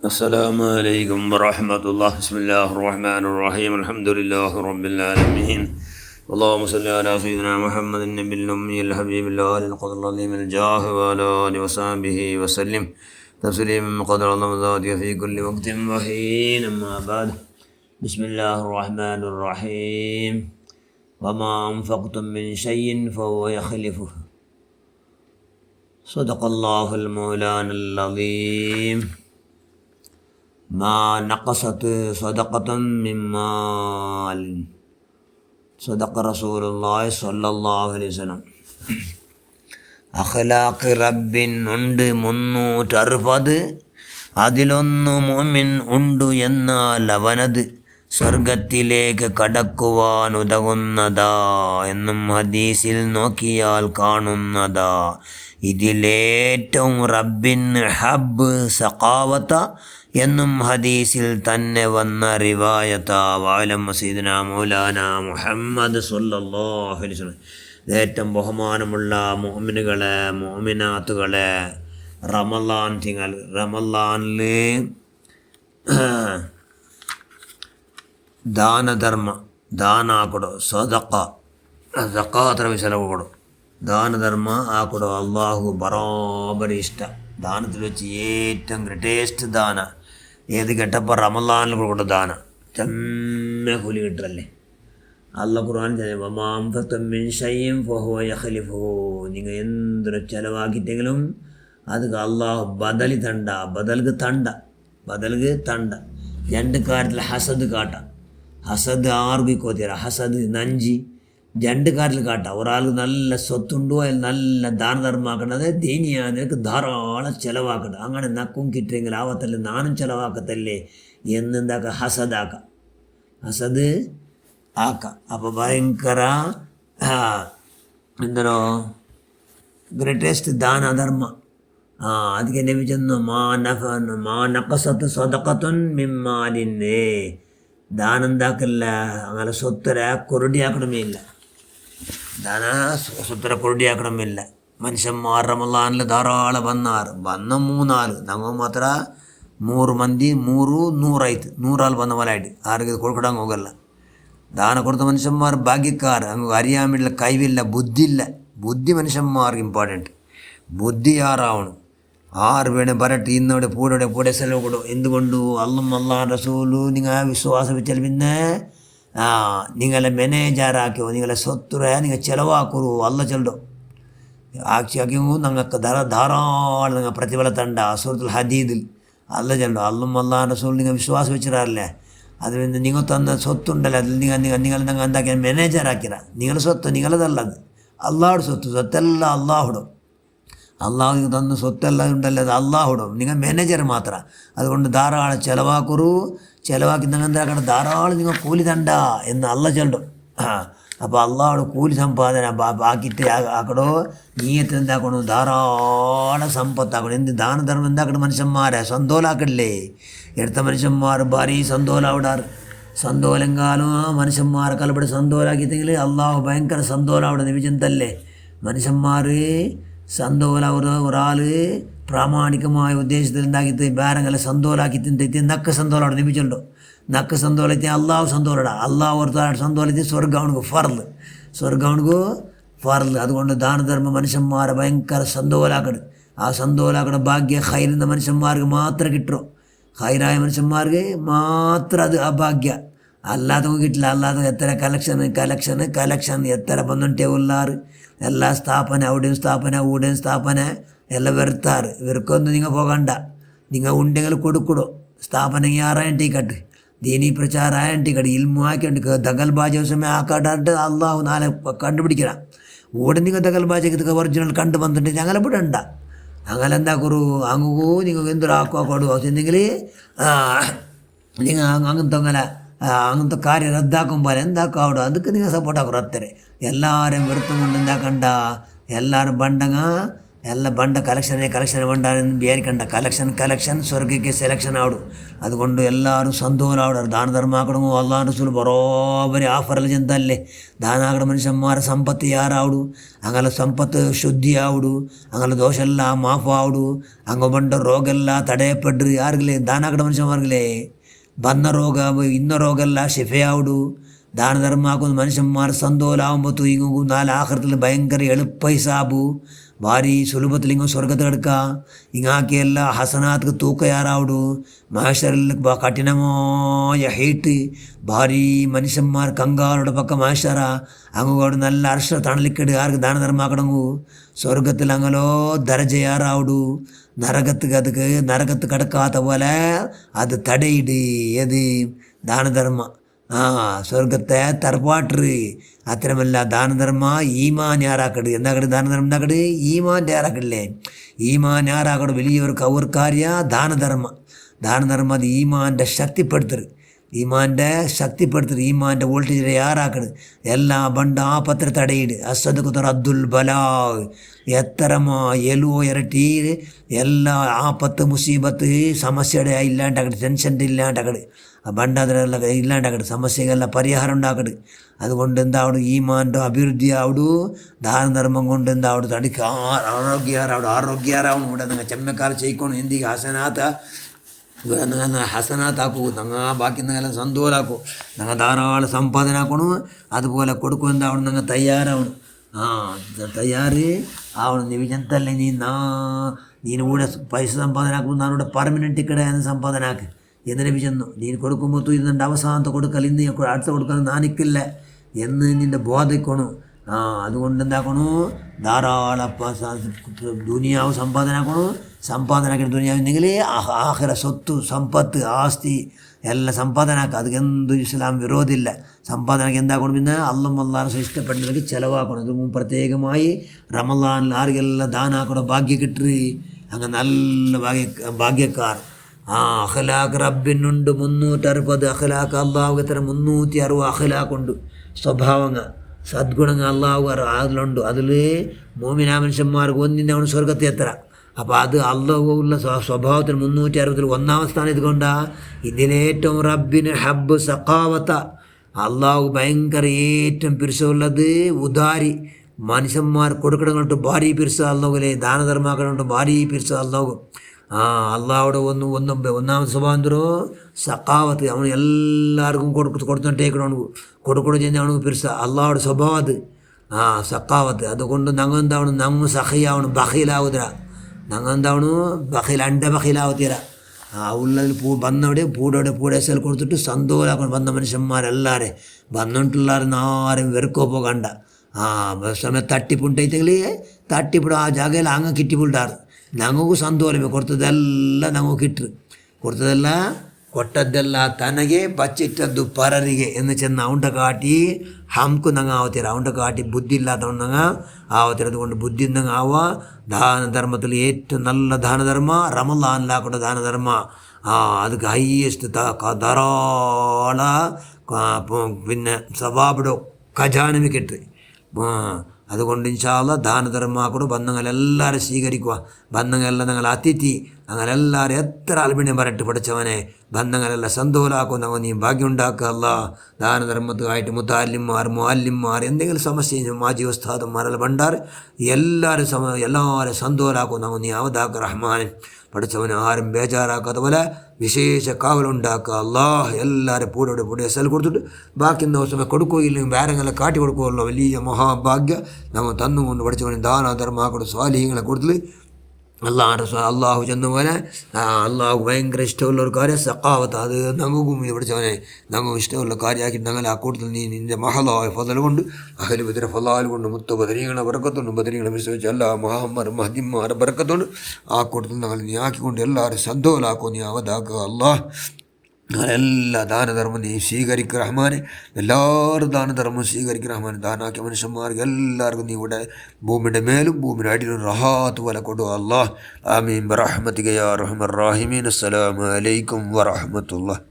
السلام عليكم ورحمة الله. بسم الله الرحمن الرحيم. الحمد لله رب العالمين. اللهم صل على سيدنا محمد النبي الأمي الحبيب الله القدر العظيم الجاه وعلى آله وصحبه وسلم تسليما قدر الله ذاتك في كل وقت وحين. أما بعد، بسم الله الرحمن الرحيم. وما أنفقتم من شيء فهو يخلفه. صدق الله المولانا العظيم. ما نقصت صدقة من مال. صدق رسول الله صلى الله عليه وسلم. അഖ്ലാഖ് റബ്ബിനുണ്ട് 360, അതിലൊന്നു മുഅ്മിൻ ഉണ്ടു എന്നാൽ അവനത് സ്വർഗത്തിലേക്ക് കടക്കുവാൻ ഉതകുന്നതാ എന്നും ഹദീസിൽ നോക്കിയാൽ കാണുന്നതാ. ഇതിലേറ്റവും റബ്ബിന് ഹബ്ബ് സഖാവത എന്നും ഹദീസിൽ തന്നെ വന്ന റിവായത്ത. വഅലം സയ്യിദുനാ മൗലാന മുഹമ്മദ് സ്വല്ലല്ലാഹു അലൈഹി വസല്ലം. ഏറ്റവും ബഹുമാനമുള്ള മുഅ്മിനുകളെ മുഅ്മിനാത്തുകളെ, റമളാനിൽ ದಾನ ಕೊಡು, ಜಕಾತರ ವಿಷಯ ಕೊಡು, ದಾನ ಧರ್ಮ ಕೊಡು. അള്ളാഹു ബറാബരി ഇഷ്ട. ദാനത്തിൽ വെച്ച് ഏറ്റവും ഗ്രേറ്റസ്റ്റ് ദാന ഏത് കേട്ടപ്പോൾ റമളാനിൽ കൊടുക്കുന്ന ദാന ചെമ്മ കൂലി കിട്ടല്ലേ. അള്ളാഹ് ഖുർആൻ നിങ്ങൾ എന്തൊരു ചിലവാക്കിയിട്ടെങ്കിലും അത് അള്ളാഹു ബദലി തണ്ട, ബദൽക്ക് തണ്ട. രണ്ട് കാര്യത്തിൽ ഹസദ് കാട്ട. ഹസദ് ആർക്കും കോത്തിര, ഹസദ് നഞ്ചി രണ്ട് കാര്യത്തിൽ കാട്ട. ഒരാൾക്ക് നല്ല സ്വത്തുണ്ടോ അതിൽ നല്ല ദാനധർമാക്കേണ്ടത്, ദീനിയാ നിനക്ക് ധാരാളം ചിലവാക്കണ്ട. അങ്ങനെ നക്കും കിട്ടിയെങ്കിൽ ആവത്തല്ലേ നാനും ചിലവാക്കത്തല്ലേ എന്നെന്താക്കുക, ഹസദ് ആക്കാം. അപ്പോൾ ഭയങ്കര എന്തോ ഗ്രേറ്റസ്റ്റ് ദാനധർമ്മ. ಅದಕ್ಕೆ ನಬಿ ಚೆನ್ನು ಮಾ ನಕಸತ್ ಸದಕತುನ್ ಮಿಮ್ಮಾಲಿನ್ನೇ. ದಾನಂದಾಕಲ್ಲ അങ്ങനെ സ്വത്തര കൊരടി ആക്കണമില്ല. ದಾನ സ്വത്തര കൊരടി ആക്കണമില്ല. മനുഷ്യന്മാർ റമളാനിൽ ധാരാളം വന്ന 3 നമ്മൾ ಮಾತ್ರ 3 ಮಂದಿ 100 100 ಬಂದ പോലെ ആയിട്ട് ആർക്കും കൊടുക്കടാൻ ಹೋಗಲ್ಲ. ದಾನ കൊടുത്ത മനുഷ്യന്മാർ ഭാഗ്യക്കാർ. അങ്ങ് അറിയാൻ വേണ്ടിയുള്ള കഴിവില്ല, ബുദ്ധി മനുഷ്യന്മാർക്ക് ഇമ്പോർട്ടൻറ്റ്. ബുദ്ധി ആറാവണം. 6 വേണം പറയട്ടെ, ഇന്നവിടെ പൂടെ സ്ഥലം കൊടും. എന്തുകൊണ്ടു? അല്ലാഹ് റസൂലു നിങ്ങൾ വിശ്വാസം വെച്ചാൽ പിന്നെ നിങ്ങളെ മാനേജറാക്കിയോ, നിങ്ങളെ സ്വത്തുര നിങ്ങൾ ചിലവാക്കൂ. അല്ല ചെല്ലോ ആക്കിയോ നിങ്ങൾക്ക് ധാരാളം നിങ്ങൾ പ്രതിഫല തണ്ട. സൂറത്തുൽ ഹദീദിൽ അല്ല ചെല്ലോ അല്ലാഹ് റസൂൽ നിങ്ങൾ വിശ്വാസം വെച്ചിട്ടല്ലേ. അതിൽ നിങ്ങൾ തന്ന സ്വത്തുണ്ടല്ലോ, അതിൽ നിങ്ങൾ എന്താക്കിയ മാനേജറാക്കിയ നിങ്ങളുടെ സ്വത്ത് നിങ്ങളതല്ല, അത് അള്ളാഹുടെ സ്വത്തെല്ലാം അള്ളാഹുടും. അള്ളാഹു തന്ന സ്വത്തെല്ലാം ഉണ്ടല്ലോ, അത് അള്ളാഹുടും. നിങ്ങൾ മാനേജർ മാത്രം. അതുകൊണ്ട് ധാരാളം ചിലവാക്കി നിങ്ങൾ എന്താക്കണം, ധാരാളം നിങ്ങൾ കൂലി തണ്ട എന്ന് അല്ല ചെല്ലും. അപ്പോൾ അള്ളാഹുടെ കൂലി സമ്പാദന ആക്കിയിട്ട് ആക്കടോ. നീയത്തിൽ എന്താക്കണോ, ധാരാളം സമ്പത്താക്കണം. എന്ത് ദാനധർമ്മം എന്താക്കണം, മനുഷ്യന്മാരെ സന്തോലാക്കല്ലേ. എടുത്ത മനുഷ്യന്മാർ ഭാരി സന്തോലാവിടാറ്. സന്തോലെങ്കാലും മനുഷ്യന്മാരെ കലപടി സന്തോലാക്കിയെങ്കിൽ അള്ളാഹു ഭയങ്കര സന്തോലാവിടെ നിവിചന്തല്ലേ. മനുഷ്യന്മാർ ഒരാൾ പ്രാമാണികമായ ഉദ്ദേശത്തിൽ ഉണ്ടാക്കിയിട്ട് വേറെങ്ങനെ സന്തോലാക്കി തിന്തി നക്ക് സന്തോലവിടെ നിപ്പിച്ചുണ്ടോ. നക്ക് സന്തോലത്തി അള്ളാഹു സന്തോലട. അള്ളാഹു ഒരു സന്തോലത്തി സ്വർഗവണിക്ക് ഫർദ്. അതുകൊണ്ട് ദാനധർമ്മ മനുഷ്യന്മാരെ ഭയങ്കര സന്തോലാക്കണം. ആ സന്തോലാക്കണ ഭാഗ്യ ഹൈരുന്ന മനുഷ്യന്മാർക്ക് മാത്രമേ കിട്ടുള്ളൂ. ഹൈറായ മനുഷ്യന്മാർക്ക് മാത്രം അത് ആ ഭാഗ്യ. അല്ലാതെ കിട്ടില്ല. അല്ലാതെ എത്ര കലക്ഷൻ എത്ര പന്ത്രണ്ടേ ഉള്ളാറ്. എല്ലാ സ്ഥാപന അവിടെയും സ്ഥാപന എല്ലാം വെറുത്താറ്. ഇവർക്കൊന്നും നിങ്ങൾ പോകണ്ട. നിങ്ങൾ ഉണ്ടെങ്കിൽ കൊടുക്കടോ. സ്ഥാപന ആറായിട്ടിക്കട്ട്, ദീനി പ്രചാരമായിട്ടിക്കട്ട്, ഇൽമു ആക്കിയിട്ട് ദഗൽ ബാജോസമേ ആക്കാട്ടായിട്ട് അള്ളാഹു നാളെ കണ്ടുപിടിക്കണം. ഓടെ നിങ്ങൾ ദഗൽ ബാജക്ക് ഒറിജിനൽ കണ്ടു വന്നിട്ട് ഞങ്ങളെ വിടണ്ട. അങ്ങനെ എന്താക്കൂ, അങ്ങൂ നിങ്ങൾ എന്തൊരു ആക്കുവാക്കോടു എന്നെങ്കിൽ നിങ്ങൾ അങ്ങനത്തെ കാര്യം റദ്ദാക്കുമ്പോൾ എന്താക്കാവിടോ, അതൊക്കെ നിങ്ങൾ സപ്പോർട്ടാക്കും. അത്രേ എല്ലാവരും വെറുത്തും കൊണ്ട് എന്താക്കണ്ട. എല്ലാവരും ബണ്ടങ്ങ ಎಲ್ಲ ಬಂಡ ಕಲೆಕ್ಷನ್ ಬಂಡಾರೆಂದು ಬೇರಿಕಂಡ ಕಲೆಕ್ಷನ್ ಸ್ವರ್ಗಕ್ಕೆ ಸೆಲೆಕ್ಷನ್ ಆವಡು. അതുകൊണ്ട് എല്ലാവരും സന്തോഷമാവണം. ദാന ധർമാക്കണമോ അള്ളാഹ് റസൂൽ ബറോബരി ആഫറിൽ ചെന്തല്ലേ ദാനാകട മനുഷ്യന്മാരെ ಸಂಪತ್ತು ಯಾರಾವಡು ಹಂಗಲ್ಲ ಸಂಪತ್ತು ಶುದ್ಧಿ ಆವಡು, ಹಂಗಲ್ಲ ದೋಷ ಎಲ್ಲ ಮಾಫ್ ಆವಡು, ಹಂಗ ಬಂಡ ರೋಗ ಎಲ್ಲ ತಡೆಯಪಡ್ರಿ ಯಾರಿಗಲೇ ದಾನಾಕಡ ಮನುಷ್ಯನ್ಮಾರ್ಗಲೇ ಬಂದ ರೋಗ ಇನ್ನ ರೋಗ ಎಲ್ಲ ಶಿಫೆ ಆವಡು. ദാന ധർമാക്കുന്ന മനുഷ്യന്മാർ സന്തോഷമാകുമ്പോൾ ഇങ്ങും നാല് ആഖിറത്തിൽ ഭയങ്കര എളുപ്പ ഹിസാബു ಭಾರಿ ಸುಲಭത്തിൽ ಹಿಂಗೆ ಸ್ವರ್ಗದ ಕಡ್ಕ ಹಿಂಗಾಕಿ ಎಲ್ಲ ಹಸನಾತ್ಗೆ ತೂಕ ಯಾರಾವಡು ಮಹೇಶ್ವರ കഠിനമായ ഹീറ്റ് ഭാരി മനുഷ്യന്മാർ കങ്കാറുടെ പക്ക മഹേശ്വര അങ്ങോട്ട് നല്ല അർഷ തണലിക്കിട് ആർക്ക് ദാനധർമാക്കണങ്ങു സ്വർഗത്തിൽ അങ്ങനോ ദരജ യാറാവಡು നരകത്ത് കടക്കാത്ത പോലെ അത് തടയിട് ഏത് ദാനധർമ്മ സ്വർഗത്തെ തറപ്പാട്ട്. അത്തരമല്ല ദാനധർമ്മ ഈമാൻ യാറാക്കട് എന്താക്കട് ദാനധർമ്മം ഉണ്ടാക്കട് ഈമാൻ്റെ യാറാക്കടില്ലേ ഈമാൻ യാറാക്കട് വലിയൊരു കവർക്കാര്യ ദാനധർമ്മ അത് ഈമാൻ്റെ ശക്തിപ്പെടുത്തരുത് ഈമാൻ്റെ വോൾട്ടേജ് യാറാക്കട് എല്ലാ ബണ്ട് ആപത്ര തടയിട് അസദുക്കുത്തർ അബ്ദുൽ ബലാ എത്തരമാ എലുവോ ഇരട്ടി എല്ലാ ആപത്ത് മുസീബത്ത് സമസ്യയുടെ ഇല്ലാണ്ടാക്കട് ടെൻഷൻ്റെ ഇല്ലാണ്ടാക്കട് ബണ്ട് അതിനെല്ലാം ഇല്ലാണ്ടാക്കട് സമസ്യകളെല്ലാം പരിഹാരം ഉണ്ടാക്കട്. അതുകൊണ്ട് എന്താവണം ഈമാൻ്റെ അഭിവൃദ്ധി ആവಡು ദാനധർമ്മം കൊണ്ട് എന്താവಡು തടിക്ക് ആരോഗ്യാറാവണം. ഇവിടെ നിങ്ങൾ ചെമ്മക്കാർ ചെയ്യിക്കണം എന്തിക്ക് ഹസനാത്ത് ആക്കൂ നിങ്ങൾ ബാക്കി നിങ്ങളെല്ലാം സന്തോഷാക്കൂ നിങ്ങൾ ധാരാളം സമ്പാദന ആക്കണം. അതുപോലെ കൊടുക്കും എന്താവണം നിങ്ങൾ തയ്യാറാവണം തയ്യാറ് ആവണം. നീ വിചന്തല്ലേ നീನು കൂടെ പൈസ സമ്പാദന ആക്കുമ്പോൾ നാനൂടെ പെർമനൻറ്റ് ഇക്കടെ സമ്പാദന ആക്ക് എന്തിനെ വിചന്നു നീನು കൊടുക്കുമ്പോൾ ഇതിൻ്റെ അവസാനത്തെ കൊടുക്കൽ ഇന്ന് അടുത്ത കൊടുക്കാൻ നാനിക്കില്ല എന്ന് നിൻ്റെ ബോധിക്കണം. അതുകൊണ്ട് എന്താക്കണു ധാരാളം ദുനിയാവ് സമ്പാദനാക്കി ദുനിയാവുണ്ടെങ്കിൽ ആഖിറ സ്വത്ത് സമ്പത്ത് ആസ്തി എല്ലാം സമ്പാദനാക്കുക. ಅದಕ್ಕೆ എന്ത് ഇസ്ലാം വിരോധമില്ല. സമ്പാദനക്ക് എന്താക്കണം പിന്നെ അള്ളാഹ് ഇഷ്ടപ്പെടുന്നവർക്ക് ചിലവാക്കണം. ഇത് പ്രത്യേകമായി റമളാനിൽ ആർക്കെല്ലാം ദാനാക്കണം ഭാഗ്യ കിട്ടി അങ്ങ് നല്ല ഭാഗ്യക്കാർ. അഖലാഖ് റബ്ബിനുണ്ട് 360 അഖലാഖ് അള്ളാഹു എത്ര 360 അഖലാഖുണ്ട് സ്വഭാവങ്ങൾ സദ്ഗുണങ്ങൾ അള്ളാഹു അതിലുണ്ട്. അതിൽ മോമിന മനുഷ്യന്മാർക്ക് ഒന്നിൻ്റെ അവന് സ്വർഗത്തിൽ എത്ര. അപ്പോൾ അത് അള്ളാഹുള്ള സ്വഭാവത്തിന് 360 ഒന്നാം സ്ഥാനം ഇതുകൊണ്ടാണ്. ഇതിലേറ്റവും റബ്ബിന് ഹബ്ബ് സഖാവത്ത അള്ളാഹു ഭയങ്കര ഏറ്റവും പിരിച്ചുള്ളത് ഉദാരി മനുഷ്യന്മാർ കൊടുക്കണങ്ങോട്ട് ഭാരി പിരിച്ച അള്ളാഹുലേ ദാനധർമാക്കണോട്ട് ഭാരി പിരിച്ച അള്ളാഹു അള്ളാഹുടെ ഒന്നാമത്തെ സ്വഭാവം തരോ സഖാവത്ത് അവന് എല്ലാവർക്കും കൊടുത്തിട്ടേക്കണം കൊടുക്കണം ചെയ്യുന്ന അവന് പിരിച്ച അള്ളാഹുടെ സ്വഭാവം അത് സഖാവത്ത്. അതുകൊണ്ട് ഞങ്ങൾ എന്താവണം ഞങ്ങൾ സഖിയാവണം ബഖീലാവുതര ഞങ്ങൾ എന്താവണം ബഖീലാവത്തീര ഉള്ളതിൽ വന്നവിടെ പൂടേസൽ കൊടുത്തിട്ട് സന്തോഷാക്കണം. വന്ന മനുഷ്യന്മാരെല്ലാവരെ വന്നിട്ടുള്ളവരെന്ന് ആരും വെറുക്കോ പോകണ്ട. സമയം തട്ടിപ്പുണ്ടെങ്കിൽ തട്ടിപ്പിടും ആ ജാഗയിൽ അങ്ങ് കിട്ടിപ്പിട്ടാറ് ഞങ്ങൾക്ക് സന്തോഷമേ കൊടുത്തതെല്ലാം ഞങ്ങൾക്ക് കിട്ടും ಕೊಟ್ಟದ್ದೆಲ್ಲ ತನಗೆ ಬಚ್ಚಿಟ್ಟದ್ದು ಪರರಿಗೆ ಎಂದು ಚೆನ್ನ ಅವಂಟ ಕಾಟಿ ಹಮ್ಕು ನಂಗೆ ಆವತ್ತೀರ ಅವಂಟ ಕಾಟಿ ಬುದ್ಧಿ ಇಲ್ಲಾದವನು ನಂಗೆ ಆವತ್ತೀರ അതുകൊണ്ട് ബുദ്ധി ನಂಗೆ ആവ ദാനധർമ്മത്തിൽ ഏറ്റവും നല്ല ദാനധർമ്മ റമളാനിലാക്കുന്ന ദാനധർമ്മ ಅದಕ್ಕೆ ಹೈಯೆಸ್ಟ್ ಧಾರಾಳ പിന്നെ സവാബിടോ ഖജാനമി കിട്ടും. അതുകൊണ്ട് ഇൻഷാ അല്ലാഹ് ദാനധർമ്മ കൂടെ ബന്ധങ്ങളെല്ലാവരും സ്വീകരിക്കുക. ബന്ധങ്ങളെല്ലാം ഞങ്ങൾ അതിഥി ഞങ്ങളെല്ലാവരും എത്ര അൽബിണ്യം പറട്ട് പഠിച്ചവനെ ബന്ധങ്ങളെല്ലാം സന്തോഷമാക്കും. ഞങ്ങൾ നീ ഭാഗ്യം ഉണ്ടാക്കുക. അല്ലാഹ് ദാനധർമ്മത്തുമായിട്ട് മുഅല്ലിംമാർ എന്തെങ്കിലും സമസ്യ മാജി ഉസ്താദന്മാരെല്ലാം ബണ്ടാർ എല്ലാവരും സന്തോഷമാക്കും. ഞങ്ങൾ നീ അവതാക്ക് റഹ്മാൻ പഠിച്ചവനെ ആരും ബേജാറാക്കാത്ത പോലെ വിശേഷ കാവലുണ്ടാക്കുക. അള്ളാഹ് എല്ലാവരും പൂടെ എസൽ കൊടുത്തിട്ട് ബാക്കി ദിവസം കൊടുക്കുകയില്ലെങ്കിൽ വേറെങ്ങനെ കാട്ടി കൊടുക്കുകയുള്ളൂ വലിയ മഹാഭാഗ്യ നമ്മൾ തന്നുകൊണ്ട് പഠിച്ചവനെ ദാനധർമാക്കളുടെ സ്വാലിഹ്യങ്ങളെ കൊടുത്തിട്ട് അള്ളാഹു ചെന്ന പോലെ അള്ളാഹു ഭയങ്കര ഇഷ്ടമുള്ള ഒരു കാര്യം സഖാവത്ത് അത് ഞങ്ങൾക്കും പഠിച്ചവനെ ഞങ്ങൾക്ക് ഇഷ്ടമുള്ള കാര്യമാക്കി ഞങ്ങൾ ആ കൂട്ടത്തിൽ നീ നിൻ്റെ മഹലായ ഫضൽ കൊണ്ട് അഹ്ലു ബദർ ഫലാൽ കൊണ്ട് മുത്ത ബദരീങ്ങളെ ബറക്കത്തുണ്ട് ബദരീങ്ങളെ വിശ്വസിച്ച് എല്ലാ മഹാന്മാർ മഹദിമാരെ ബറക്കത്തുണ്ട് ആ കൂട്ടത്തിൽ ഞങ്ങൾ നീ ആക്കിക്കൊണ്ട് എല്ലാവരും സന്തോഷമാക്കും. നീ അവതാക്കുക. അള്ളാഹ് എല്ലാ ദാനധർമ്മം നീ സ്വീകരിക്കുക റഹ്മാനെ. എല്ലാവരും ദാനധർമ്മം സ്വീകരിക്കുക റഹ്മാനെ. ദാനാക്കിയ മനുഷ്യന്മാർക്ക് എല്ലാവർക്കും നീ ഇവിടെ ഭൂമിയുടെ മേലും ഭൂമിയുടെ അടിയിലും റഹാത്ത് പോലെ കൊടുക്കുക. അല്ലാഹ് ആമീൻ ബിറഹ്മതിക യാ അർഹമർ റഹീമീൻ. അസ്സലാമു അലൈക്കും വറഹ്മത്തുള്ളാഹി.